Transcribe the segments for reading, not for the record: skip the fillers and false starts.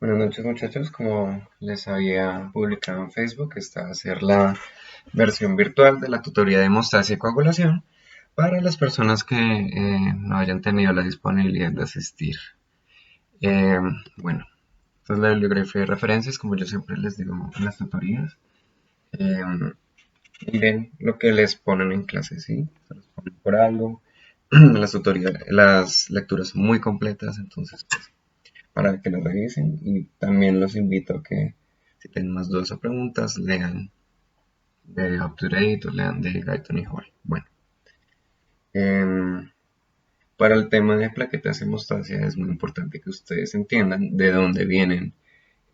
Buenas noches muchachos, como les había publicado en Facebook, esta va a ser la versión virtual de la tutoría de hemostasia y coagulación para las personas que no hayan tenido la disponibilidad de asistir. Eh, bueno, esta es la bibliografía de referencias, como yo siempre les digo en las tutorías. Eh, Miren lo que les ponen en clase, ¿sí? Se los ponen por algo. Las tutorías, las lecturas son muy completas, entonces pues, para que lo revisen y también los invito a que si tienen más dudas o preguntas lean de Up to Date o lean de Guyton y Hall. Bueno, em, para el tema de plaquetas hemostasia es muy importante que ustedes entiendan de dónde vienen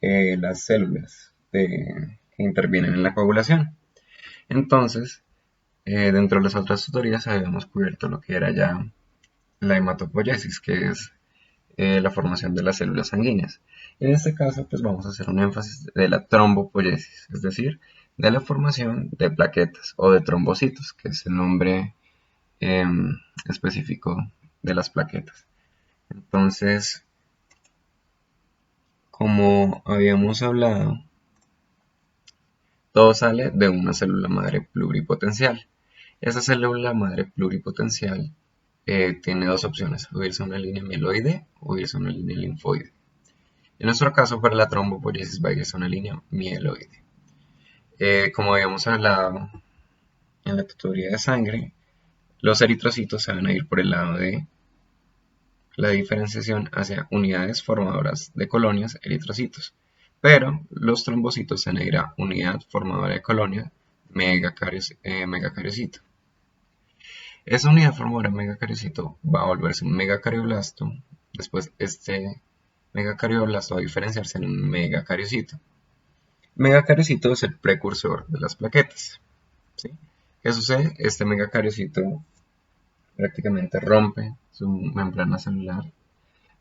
las células que intervienen en la coagulación. Entonces, dentro de las otras tutorías habíamos cubierto lo que era ya la hematopoiesis, que es la formación de las células sanguíneas. En este caso, pues vamos a hacer un énfasis de la trombopoiesis, es decir, de la formación de plaquetas o de trombocitos, que es el nombre específico de las plaquetas. Entonces, como habíamos hablado, todo sale de una célula madre pluripotencial. Esa célula madre pluripotencial tiene dos opciones, o irse a una línea mieloide o irse a una línea linfoide. En nuestro caso, para la trombopoiesis va a irse a una línea mieloide. Como habíamos hablado en la tutoría de sangre, los eritrocitos se van a ir por el lado de la diferenciación hacia unidades formadoras de colonias eritrocitos, pero los trombocitos se van a ir a unidad formadora de colonia megacariocito. Esa unidad formadora megacariocito va a volverse un megacarioblasto, después este megacarioblasto va a diferenciarse en un megacariocito. Megacariocito es el precursor de las plaquetas, ¿sí? ¿Qué sucede? Este megacariocito prácticamente rompe su membrana celular,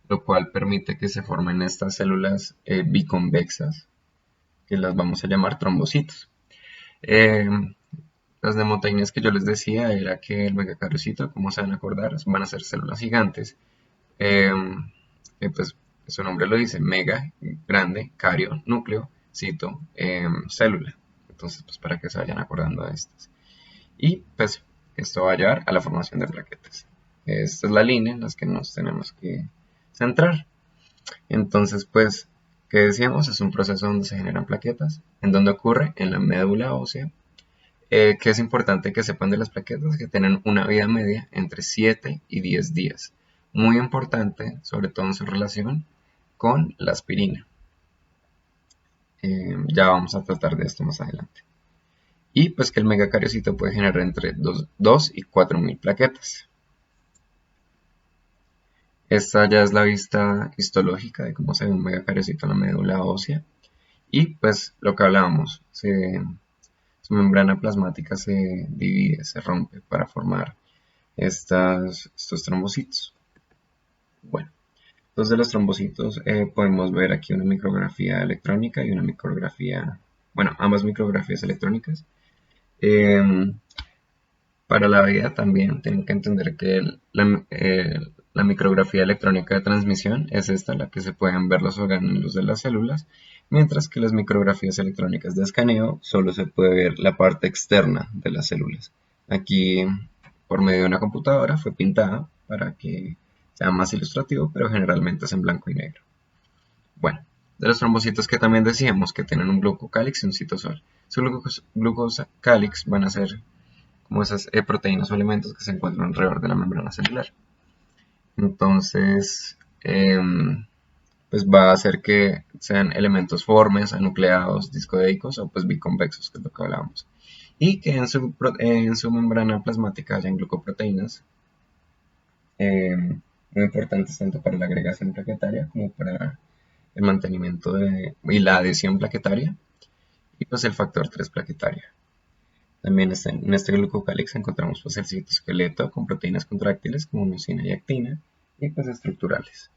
lo cual permite que se formen estas células biconvexas, que las vamos a llamar trombocitos. Eh, las nemotecnias que yo les decía era que el megacariocito, como se van a acordar, van a ser células gigantes. Eh, pues su nombre lo dice, mega, grande, cario, núcleo, cito, célula. Entonces, pues para que se vayan acordando de estas. Y pues esto va a llevar a la formación de plaquetas. Esta es la línea en la que nos tenemos que centrar. Entonces, pues, ¿qué decíamos? Es un proceso donde se generan plaquetas, en donde ocurre en la médula ósea, que es importante que sepan de las plaquetas que tienen una vida media entre 7 y 10 días. Muy importante, sobre todo en su relación con la aspirina. Ya vamos a tratar de esto más adelante. Y pues que el megacariocito puede generar entre 2 y 4.000 plaquetas. Esta ya es la vista histológica de cómo se ve un megacariocito en la médula ósea. Y pues lo que hablábamos, su membrana plasmática se divide, se rompe para formar estos trombocitos. Bueno, entonces de los trombocitos podemos ver aquí una micrografía electrónica y una micrografía, bueno, ambas micrografías electrónicas. Para la vida también tienen que entender que la micrografía electrónica de transmisión es esta, la que se pueden ver los orgánulos de las células, mientras que las micrografías electrónicas de escaneo solo se puede ver la parte externa de las células. Aquí, por medio de una computadora, fue pintada para que sea más ilustrativo, pero generalmente es en blanco y negro. Bueno, de los trombocitos que también decíamos que tienen un glucocálix y un citosol. Su glucocálix van a ser como esas proteínas o elementos que se encuentran alrededor de la membrana celular. Entonces, pues va a hacer que sean elementos formes, anucleados, discodeicos o pues biconvexos, que es lo que hablábamos. Y que en su membrana plasmática hayan glucoproteínas muy importantes tanto para la agregación plaquetaria como para el mantenimiento y la adhesión plaquetaria y pues el factor 3 plaquetario. También en este glucocálix encontramos pues, el citoesqueleto con proteínas contráctiles como mucina y actina y pues estructurales.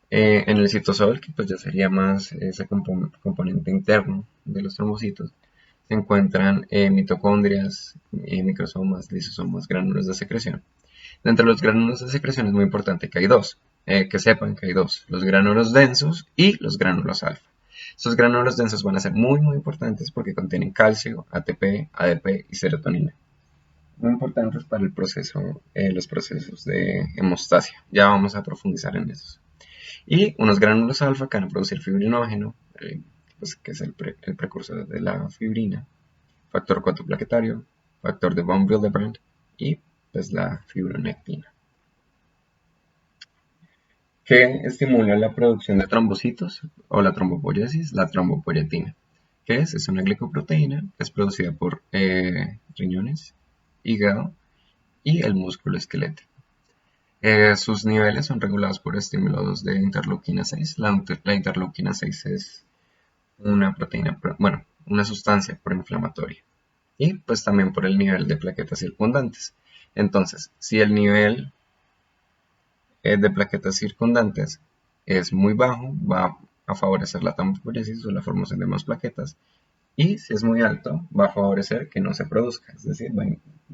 En el citosol, que pues ya sería más ese componente interno de los trombocitos, se encuentran mitocondrias, microsomas, lisosomas, gránulos de secreción. Dentro de los gránulos de secreción es muy importante que hay dos. que sepan que hay dos, los gránulos densos y los gránulos alfa. Estos gránulos densos van a ser muy importantes porque contienen calcio, ATP, ADP y serotonina. Muy importantes para el proceso, los procesos de hemostasia. Ya vamos a profundizar en eso. Y unos gránulos alfa que van a producir fibrinógeno, pues, que es el precursor de la fibrina, factor 4 plaquetario, factor de von Willebrand y pues la fibronectina, que estimula la producción de trombocitos o la trombopoiesis, la trombopoietina, que es una glicoproteína que es producida por riñones, hígado y el músculo esquelético. Sus niveles son regulados por estímulos de interleuquina 6. La interleuquina 6 es una proteína, bueno, una sustancia proinflamatoria. Y pues también por el nivel de plaquetas circundantes. Entonces, si el nivel de plaquetas circundantes es muy bajo, va a favorecer la trombopoiesis o la formación de más plaquetas. Y si es muy alto, va a favorecer que no se produzca, es decir, va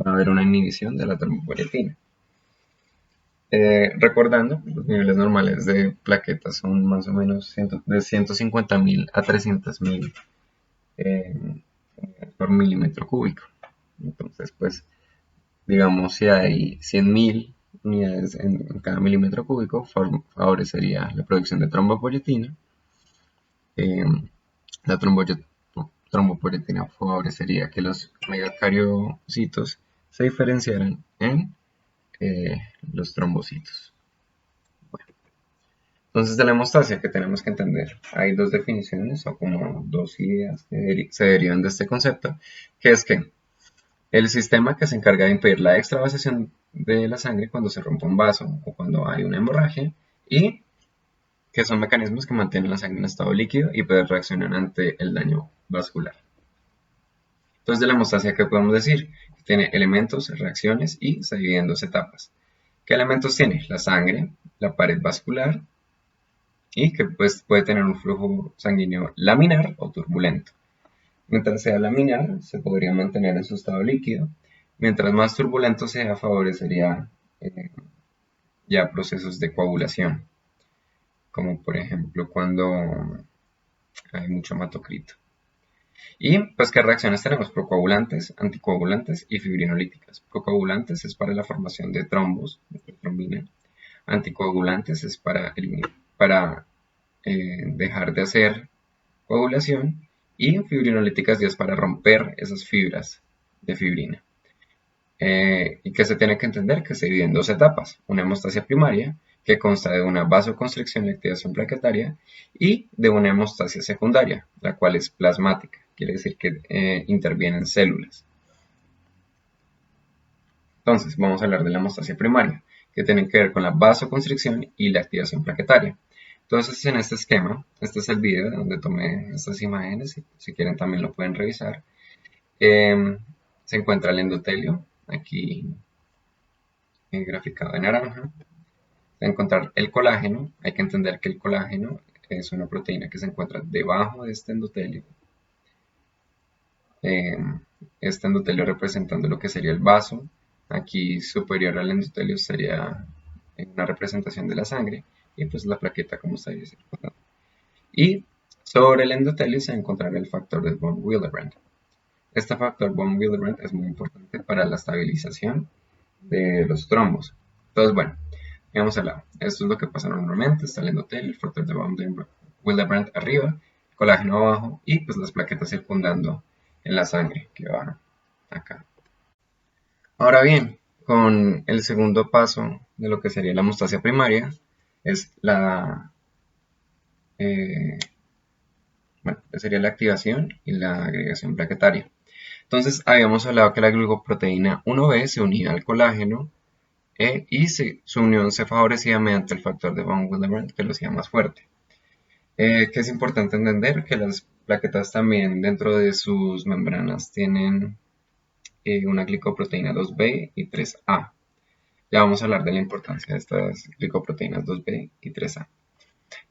a haber una inhibición de la trombopoietina. Recordando, los niveles normales de plaquetas son más o menos de 150.000 a 300.000 por milímetro cúbico. Entonces, pues, digamos, si hay 100.000 unidades en cada milímetro cúbico, favorecería la producción de trombopoietina. Eh, la trombopoietina favorecería que los megacariocitos se diferenciaran en los trombocitos. Bueno, entonces, de la hemostasia que tenemos que entender, hay dos definiciones o como dos ideas que se derivan de este concepto, que es que el sistema que se encarga de impedir la extravasación de la sangre cuando se rompe un vaso o cuando hay una hemorragia, y que son mecanismos que mantienen la sangre en estado líquido y pues reaccionan ante el daño vascular. Entonces, de la hemostasia, ¿qué podemos decir? Tiene elementos, reacciones y se divide en dos etapas. ¿Qué elementos tiene? La sangre, la pared vascular y que pues, puede tener un flujo sanguíneo laminar o turbulento. Mientras sea laminar, se podría mantener en su estado líquido. Mientras más turbulento sea, favorecería ya procesos de coagulación, como por ejemplo cuando hay mucho hematocrito. Y pues, ¿qué reacciones tenemos? Procoagulantes, anticoagulantes y fibrinolíticas. Procoagulantes es para la formación de trombos, de trombina. Anticoagulantes es para dejar de hacer coagulación. Y fibrinolíticas ya es para romper esas fibras de fibrina. Y que se tiene que entender que se divide en dos etapas. Una hemostasia primaria, que consta de una vasoconstricción y activación plaquetaria, y de una hemostasia secundaria, la cual es plasmática, quiere decir que intervienen células. Entonces, vamos a hablar de la hemostasia primaria, que tiene que ver con la vasoconstricción y la activación plaquetaria. Entonces, en este esquema, este es el video donde tomé estas imágenes, si quieren también lo pueden revisar. Se encuentra el endotelio, aquí graficado en naranja. Encontrar el colágeno, hay que entender que el colágeno es una proteína que se encuentra debajo de este endotelio. Este endotelio representando lo que sería el vaso. Aquí superior al endotelio sería una representación de la sangre y pues la plaqueta como está ahí. Y sobre el endotelio se encontrará el factor de von Willebrand. Este factor von Willebrand es muy importante para la estabilización de los trombos. Entonces, bueno, vamos al lado. Esto es lo que pasa normalmente. Está el endotelio, el factor de von Willebrand arriba, el colágeno abajo y pues las plaquetas circundando en la sangre que va acá. Ahora bien, con el segundo paso de lo que sería la hemostasia primaria, es sería la activación y la agregación plaquetaria. Entonces, habíamos hablado que la glicoproteína 1B se unía al colágeno y su unión se favorecía mediante el factor de von Willebrand que lo hacía más fuerte. Que es importante entender que las plaquetas también dentro de sus membranas tienen una glicoproteína 2B y 3A. Ya vamos a hablar de la importancia de estas glicoproteínas 2B y 3A.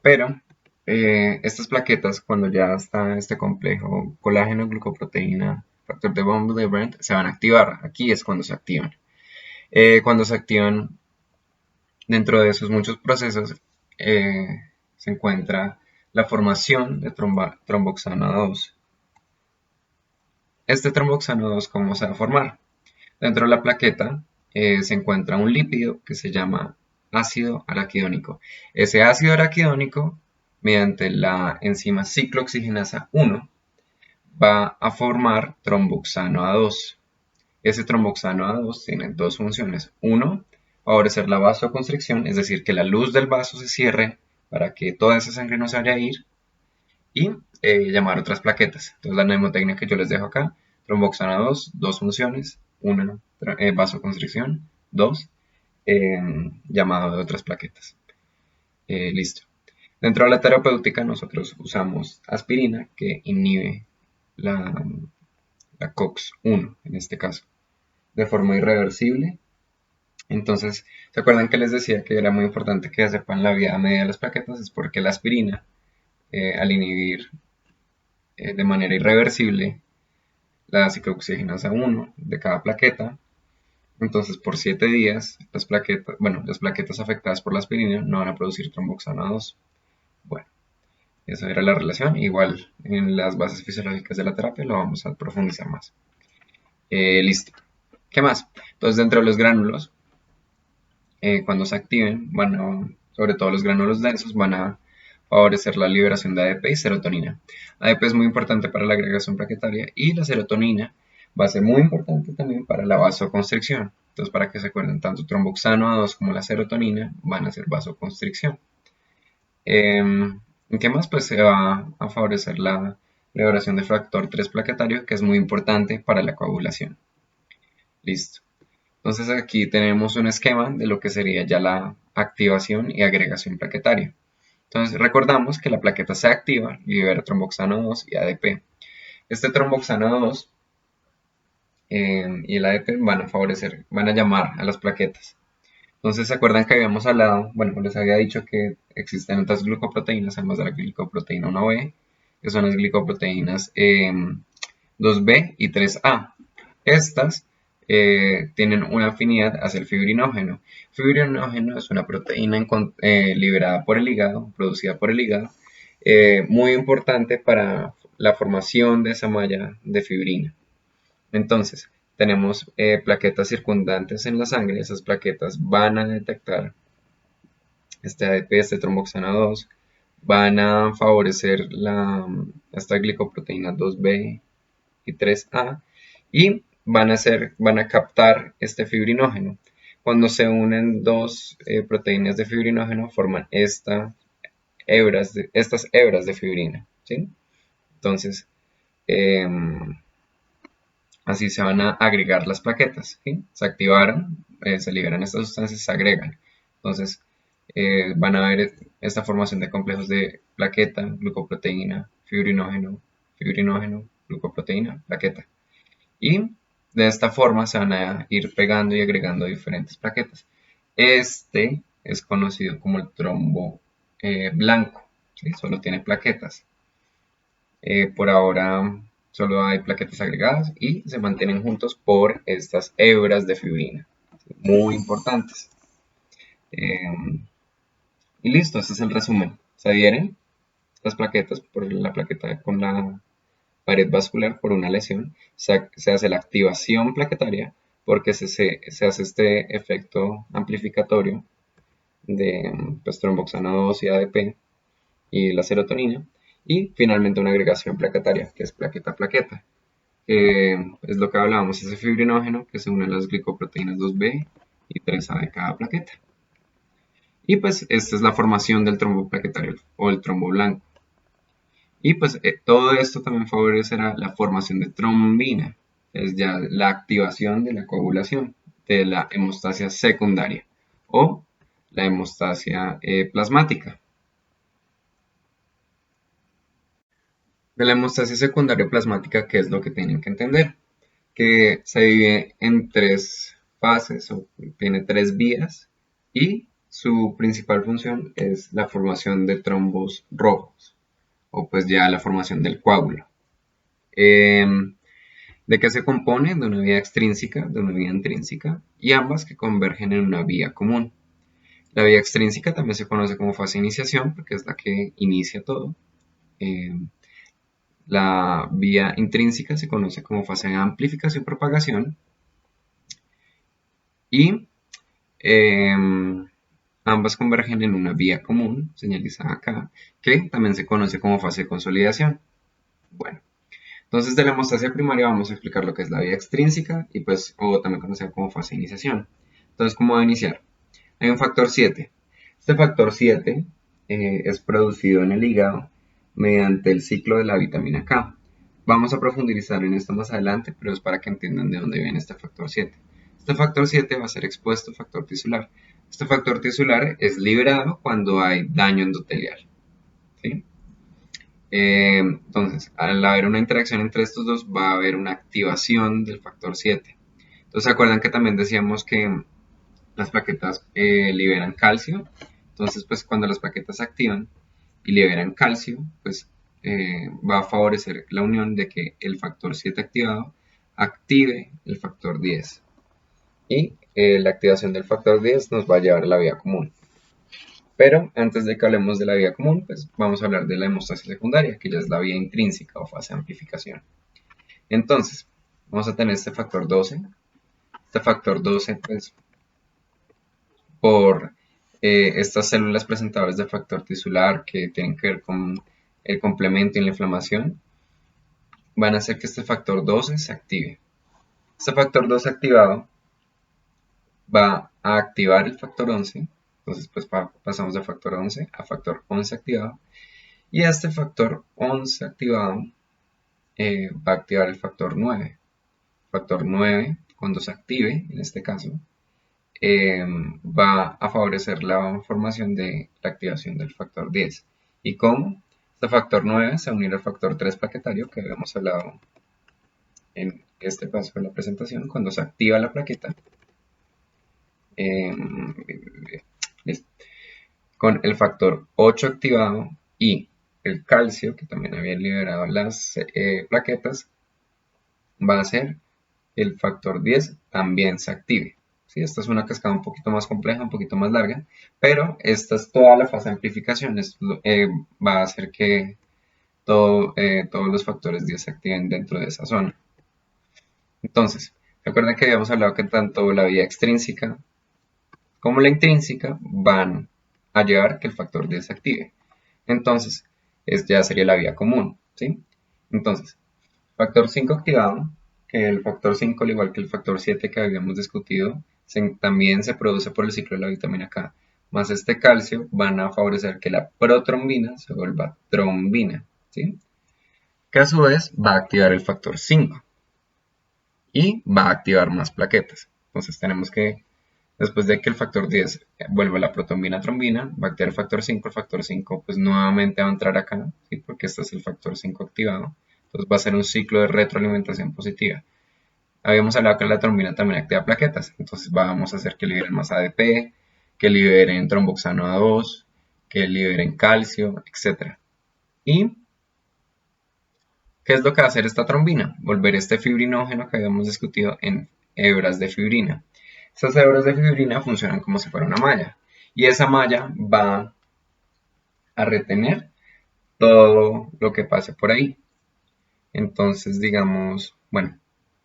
Pero estas plaquetas, cuando ya está este complejo colágeno, glicoproteína, factor de von Willebrand, se van a activar. Aquí es cuando se activan. Cuando se activan, Dentro de esos muchos procesos se encuentra la formación de tromboxano 2. Este tromboxano 2, ¿cómo se va a formar? Dentro de la plaqueta se encuentra un lípido que se llama ácido araquidónico. Ese ácido araquidónico, mediante la enzima ciclooxigenasa 1, va a formar tromboxano A2. Ese tromboxano A2 tiene dos funciones. Uno, favorecer la vasoconstricción, es decir, que la luz del vaso se cierre para que toda esa sangre no se vaya a ir. Y llamar otras plaquetas. Entonces la mnemotecnia que yo les dejo acá, tromboxano A2, dos funciones. Una, vasoconstricción. Dos, llamado de otras plaquetas. Listo. Dentro de la terapéutica nosotros usamos aspirina que inhibe la COX-1 en este caso, de forma irreversible. Entonces, ¿se acuerdan que les decía que era muy importante que sepan la vía media de las plaquetas? Es porque la aspirina, al inhibir de manera irreversible la ciclooxigenasa 1 de cada plaqueta, entonces por 7 días las plaquetas afectadas por la aspirina no van a producir tromboxano 2. Bueno, esa era la relación. Igual en las bases fisiológicas de la terapia lo vamos a profundizar más. Listo. ¿Qué más? Entonces dentro de los gránulos, cuando se activen, sobre todo los gránulos densos, van a favorecer la liberación de ADP y serotonina. ADP es muy importante para la agregación plaquetaria y la serotonina va a ser muy importante también para la vasoconstricción. Entonces, para que se acuerden, tanto tromboxano A2 como la serotonina van a hacer vasoconstricción. ¿Y qué más? Pues se va a favorecer la liberación de factor 3 plaquetario, que es muy importante para la coagulación. Listo. Entonces aquí tenemos un esquema de lo que sería ya la activación y agregación plaquetaria. Entonces recordamos que la plaqueta se activa y libera tromboxano 2 y ADP. Este tromboxano 2 y el ADP van a llamar a las plaquetas. Entonces se acuerdan que habíamos hablado, bueno, les había dicho que existen otras glucoproteínas, además de la glicoproteína 1B, que son las glicoproteínas 2B y 3A. Estas tienen una afinidad hacia el fibrinógeno. Fibrinógeno es una proteína liberada por el hígado, producida por el hígado, muy importante para la formación de esa malla de fibrina. Entonces, tenemos plaquetas circundantes en la sangre. Esas plaquetas van a detectar este ADP, este tromboxano 2, van a favorecer esta glicoproteína 2B y 3A y van a captar este fibrinógeno. Cuando se unen dos proteínas de fibrinógeno forman estas hebras de fibrina, ¿sí? Entonces, así se van a agregar las plaquetas, ¿sí? Se activaron, se liberan estas sustancias, se agregan. Entonces, van a ver esta formación de complejos de plaqueta, glucoproteína, fibrinógeno, glucoproteína, plaqueta. Y de esta forma se van a ir pegando y agregando diferentes plaquetas. Este es conocido como el trombo blanco, ¿sí? Solo tiene plaquetas. Por ahora solo hay plaquetas agregadas y se mantienen juntos por estas hebras de fibrina, muy importantes. Y listo, este es el resumen. Se adhieren las plaquetas por la plaqueta con la pared vascular por una lesión. Se hace la activación plaquetaria porque se hace este efecto amplificatorio de pues, tromboxano 2 y ADP y la serotonina. Y finalmente una agregación plaquetaria, que es plaqueta a plaqueta. Es lo que hablábamos, ese fibrinógeno que se une a las glicoproteínas 2B y 3A de cada plaqueta. Y pues esta es la formación del trombo plaquetario o el trombo blanco. Y pues todo esto también favorecerá la formación de trombina, es ya la activación de la coagulación de la hemostasia secundaria o la hemostasia plasmática. De la hemostasia secundaria plasmática, ¿qué es lo que tienen que entender? Que se divide en tres fases o tiene tres vías y su principal función es la formación de trombos rojos o pues ya la formación del coágulo. ¿De qué se compone? De una vía extrínseca, de una vía intrínseca y ambas que convergen en una vía común. La vía extrínseca también se conoce como fase de iniciación porque es la que inicia todo. La vía intrínseca se conoce como fase de amplificación y propagación. Y ambas convergen en una vía común, señalizada acá, que también se conoce como fase de consolidación. Bueno, entonces de la hemostasia primaria vamos a explicar lo que es la vía extrínseca y pues, o también conocida como fase de iniciación. Entonces, ¿cómo va a iniciar? Hay un factor 7. Este factor 7 es producido en el hígado mediante el ciclo de la vitamina K. Vamos a profundizar en esto más adelante, pero es para que entiendan de dónde viene este factor 7. Este factor 7 va a ser expuesto factor tisular. Este factor tisular es liberado cuando hay daño endotelial. ¿Sí? Entonces, al haber una interacción entre estos dos, va a haber una activación del factor 7. Entonces, ¿se acuerdan que también decíamos que las plaquetas liberan calcio? Entonces, pues cuando las plaquetas se activan y liberan calcio, pues va a favorecer la unión de que el factor 7 activado active el factor 10. Y la activación del factor 10 nos va a llevar a la vía común. Pero antes de que hablemos de la vía común, pues vamos a hablar de la hemostasia secundaria, que ya es la vía intrínseca o fase de amplificación. Entonces, vamos a tener este factor 12. Este factor 12, pues, por estas células presentadoras de factor tisular que tienen que ver con el complemento y la inflamación, van a hacer que este factor 12 se active. Este factor 12 activado va a activar el factor 11. Entonces, pues pasamos de factor 11 a factor 11 activado. Y este factor 11 activado va a activar el factor 9. Factor 9, cuando se active, en este caso, va a favorecer la formación de la activación del factor 10. ¿Y cómo? Este factor 9 se va a unir al factor 3 plaquetario que habíamos hablado en este paso de la presentación. Cuando se activa la plaqueta, con el factor 8 activado y el calcio, que también había liberado las plaquetas, va a hacer el factor 10 también se active. ¿Sí? Esta es una cascada un poquito más compleja, un poquito más larga, pero esta es toda la fase de amplificación. Esto, va a hacer que todos los factores 10 se activen dentro de esa zona. Entonces, recuerden que habíamos hablado que tanto la vía extrínseca como la intrínseca van a llevar que el factor 10 se active. Entonces, ya sería la vía común. ¿Sí? Entonces, factor 5 activado, que el factor 5, al igual que el factor 7 que habíamos discutido, también se produce por el ciclo de la vitamina K. Más este calcio van a favorecer que la protrombina se vuelva trombina. ¿Sí? Que a su vez va a activar el factor 5 y va a activar más plaquetas. Entonces tenemos que, después de que el factor 10 vuelva la protrombina trombina, va a activar el factor 5 pues nuevamente va a entrar acá, ¿sí? Porque este es el factor 5 activado. Entonces va a ser un ciclo de retroalimentación positiva. Habíamos hablado que la trombina también activa plaquetas, entonces vamos a hacer que liberen más ADP, que liberen tromboxano A2, que liberen calcio, etc. ¿Y qué es lo que va a hacer esta trombina? Volver este fibrinógeno que habíamos discutido en hebras de fibrina. Estas hebras de fibrina funcionan como si fuera una malla, y esa malla va a retener todo lo que pase por ahí. Entonces, digamos, bueno,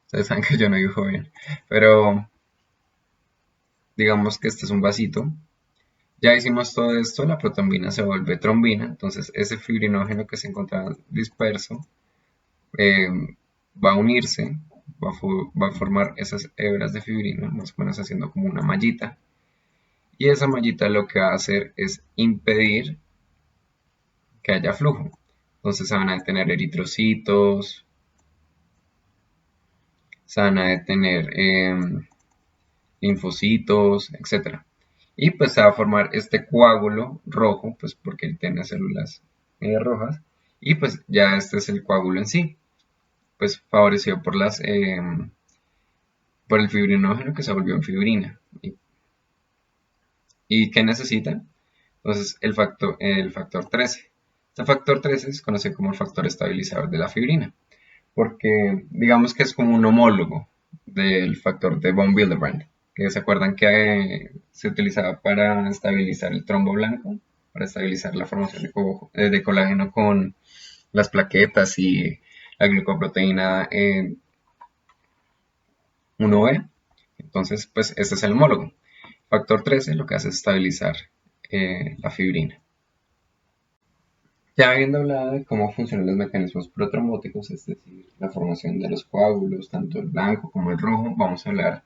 ustedes saben que yo no dibujo bien, pero digamos que este es un vasito. Ya hicimos todo esto, la protrombina se vuelve trombina, entonces ese fibrinógeno que se encontraba disperso va a unirse, va a formar esas hebras de fibrina, más o menos haciendo como una mallita. Y esa mallita lo que va a hacer es impedir que haya flujo. Entonces se van a detener eritrocitos, se van a detener linfocitos, etc. Y pues se va a formar este coágulo rojo, pues porque él tiene células rojas, y pues ya este es el coágulo en sí, pues favorecido por por el fibrinógeno que se volvió en fibrina. ¿Y qué necesita? Entonces el factor 13. Este factor 13 se conoce como el factor estabilizador de la fibrina, porque digamos que es como un homólogo del factor de von Willebrand. que se acuerdan que se utilizaba para estabilizar el trombo blanco, para estabilizar la formación de colágeno con las plaquetas y la glucoproteína 1B. Entonces, pues este es el homólogo. Factor 13 lo que hace es estabilizar la fibrina. Ya habiendo hablado de cómo funcionan los mecanismos protrombóticos, es decir, la formación de los coágulos, tanto el blanco como el rojo, vamos a hablar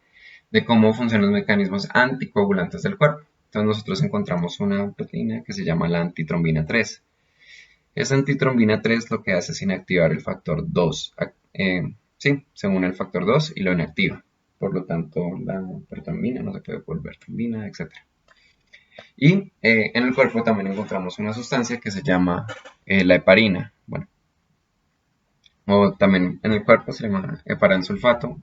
de cómo funcionan los mecanismos anticoagulantes del cuerpo. Entonces nosotros encontramos una proteína que se llama la antitrombina 3. Esa antitrombina 3 lo que hace es inactivar el factor 2. Sí, se une el factor 2 y lo inactiva. Por lo tanto, la protrombina no se puede volver trombina, etc. Y en el cuerpo también encontramos una sustancia que se llama la heparina. Bueno, o también en el cuerpo se llama heparansulfato.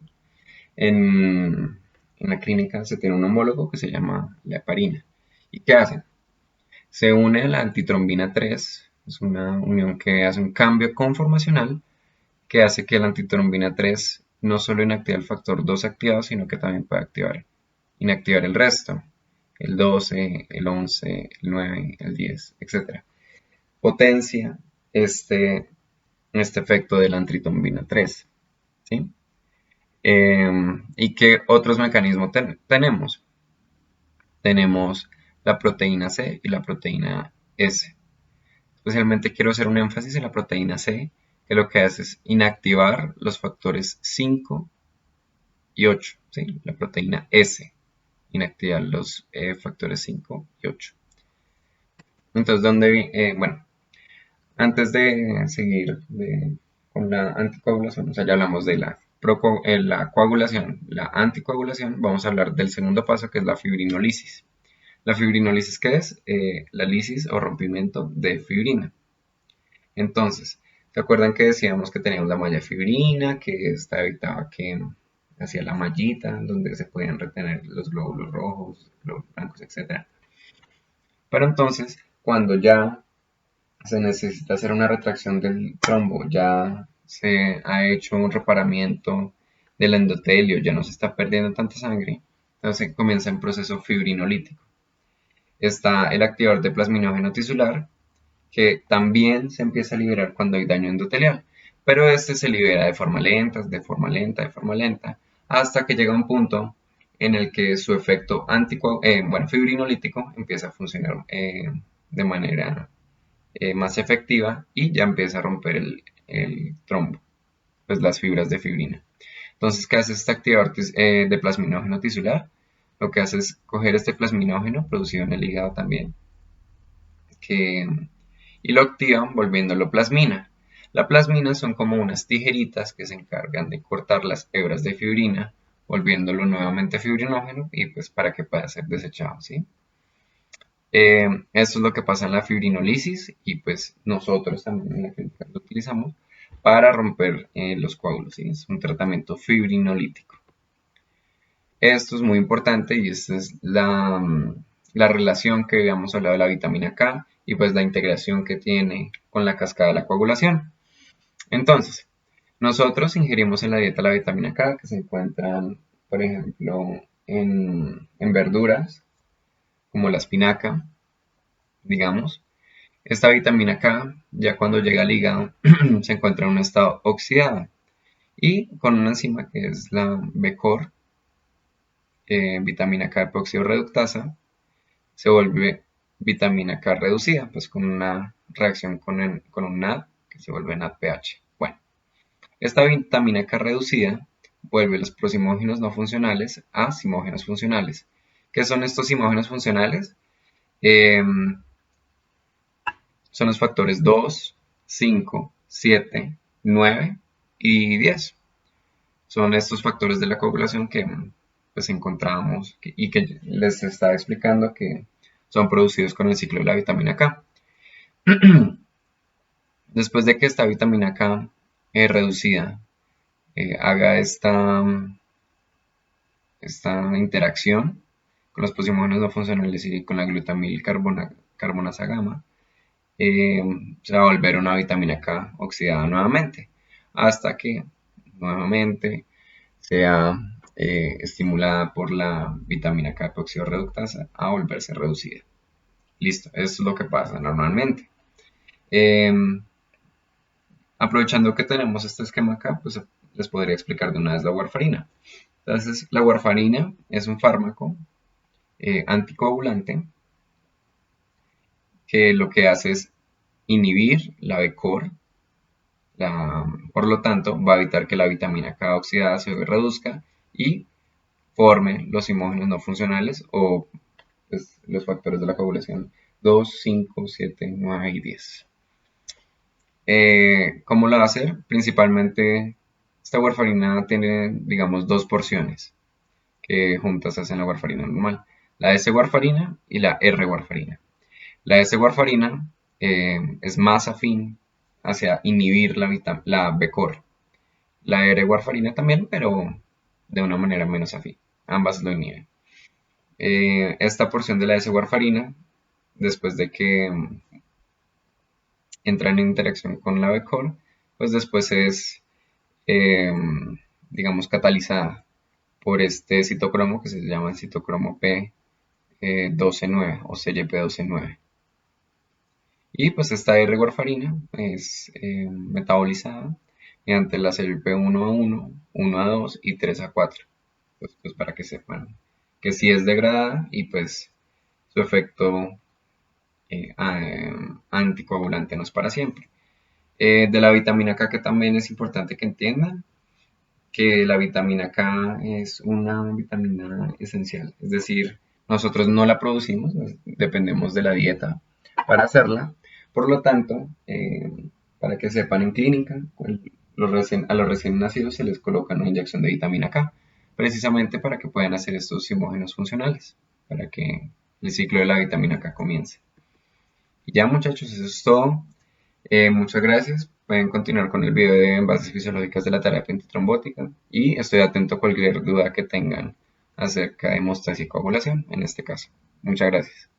En la clínica se tiene un homólogo que se llama la heparina. ¿Y qué hace? Se une a la antitrombina 3, es una unión que hace un cambio conformacional que hace que la antitrombina 3 no solo inactive el factor 2 activado, sino que también puede inactivar el resto, el 12, el 11, el 9, el 10, etc. Potencia este efecto de la antitrombina 3. ¿Sí? ¿Y qué otros mecanismos tenemos? Tenemos la proteína C y la proteína S. Especialmente quiero hacer un énfasis en la proteína C, que lo que hace es inactivar los factores 5 y 8. ¿Sí? La proteína S, inactivar los factores 5 y 8. Entonces, bueno, antes de seguir con la anticoagulación, o sea, ya hablamos de la coagulación, la anticoagulación, vamos a hablar del segundo paso que es la fibrinolisis. ¿La fibrinolisis qué es? La lisis o rompimiento de fibrina. Entonces, ¿se acuerdan que decíamos que teníamos la malla fibrina, que esta evitaba que hacía la mallita, donde se podían retener los glóbulos rojos, glóbulos blancos, etc. Pero entonces, cuando ya se necesita hacer una retracción del trombo, ya se ha hecho un reparamiento del endotelio, ya no se está perdiendo tanta sangre, entonces comienza un proceso fibrinolítico. Está el activador de plasminógeno tisular, que también se empieza a liberar cuando hay daño endotelial, pero este se libera de forma lenta, de forma lenta, de forma lenta, hasta que llega un punto en el que su efecto fibrinolítico empieza a funcionar de manera más efectiva y ya empieza a romper el trombo, pues las fibras de fibrina. Entonces, ¿qué hace este activador de plasminógeno tisular? Lo que hace es coger este plasminógeno producido en el hígado también, y lo activan volviéndolo plasmina. La plasmina son como unas tijeritas que se encargan de cortar las hebras de fibrina, volviéndolo nuevamente fibrinógeno y pues para que pueda ser desechado, ¿sí? Esto es lo que pasa en la fibrinolisis y pues nosotros también en la clínica lo utilizamos para romper los coágulos, ¿sí? Es un tratamiento fibrinolítico. Esto es muy importante y esta es la relación que habíamos hablado de la vitamina K y pues la integración que tiene con la cascada de la coagulación. Entonces, nosotros ingerimos en la dieta la vitamina K que se encuentran, por ejemplo, en verduras como la espinaca, digamos. Esta vitamina K, ya cuando llega al hígado, se encuentra en un estado oxidado y con una enzima que es la BCOR, vitamina K reductasa, se vuelve vitamina K reducida, pues con una reacción con un NAD que se vuelve NADPH. Bueno, esta vitamina K reducida vuelve los prosimógenos no funcionales a simógenos funcionales. ¿Qué son estos simógenos funcionales? Son los factores 2, 5, 7, 9 y 10. Son estos factores de la coagulación que pues encontramos y que les estaba explicando que son producidos con el ciclo de la vitamina K. Después de que esta vitamina K reducida haga esta interacción con los posimógenos no funcionales y con la glutamil carbonasa gamma, se va a volver una vitamina K oxidada nuevamente, hasta que nuevamente sea estimulada por la vitamina K reductasa a volverse reducida. Listo, eso es lo que pasa normalmente. Aprovechando que tenemos este esquema acá, pues les podría explicar de una vez la warfarina. Entonces, la warfarina es un fármaco anticoagulante que lo que hace es inhibir la B-Core, por lo tanto, va a evitar que la vitamina K oxidada se reduzca y forme los hemógenos no funcionales o pues, los factores de la coagulación 2, 5, 7, 9 y 10. ¿Cómo lo va a hacer? Principalmente, esta warfarina tiene, digamos, dos porciones que juntas hacen la warfarina normal. La S-warfarina y la R-warfarina. La S-warfarina es más afín hacia inhibir la B-Core. La R-warfarina también, pero de una manera menos afín. Ambas lo inhiben. Esta porción de la S-warfarina, después de que entra en interacción con la B-Core, pues después es, digamos, catalizada por este citocromo que se llama citocromo P129 o CYP129. Y pues esta R-warfarina es metabolizada mediante la CYP1A1, 1A2 y 3A4. Pues para que sepan que sí es degradada y pues su efecto anticoagulante no es para siempre. De la vitamina K que también es importante que entiendan que la vitamina K es una vitamina esencial, es decir, nosotros no la producimos, dependemos de la dieta para hacerla, por lo tanto, para que sepan en clínica, a los recién nacidos se les coloca una inyección de vitamina K, precisamente para que puedan hacer estos hemógenos funcionales, para que el ciclo de la vitamina K comience. Y ya muchachos, eso es todo. Muchas gracias. Pueden continuar con el video de bases fisiológicas de la terapia antitrombótica y estoy atento a cualquier duda que tengan acerca de hemostasis y coagulación en este caso. Muchas gracias.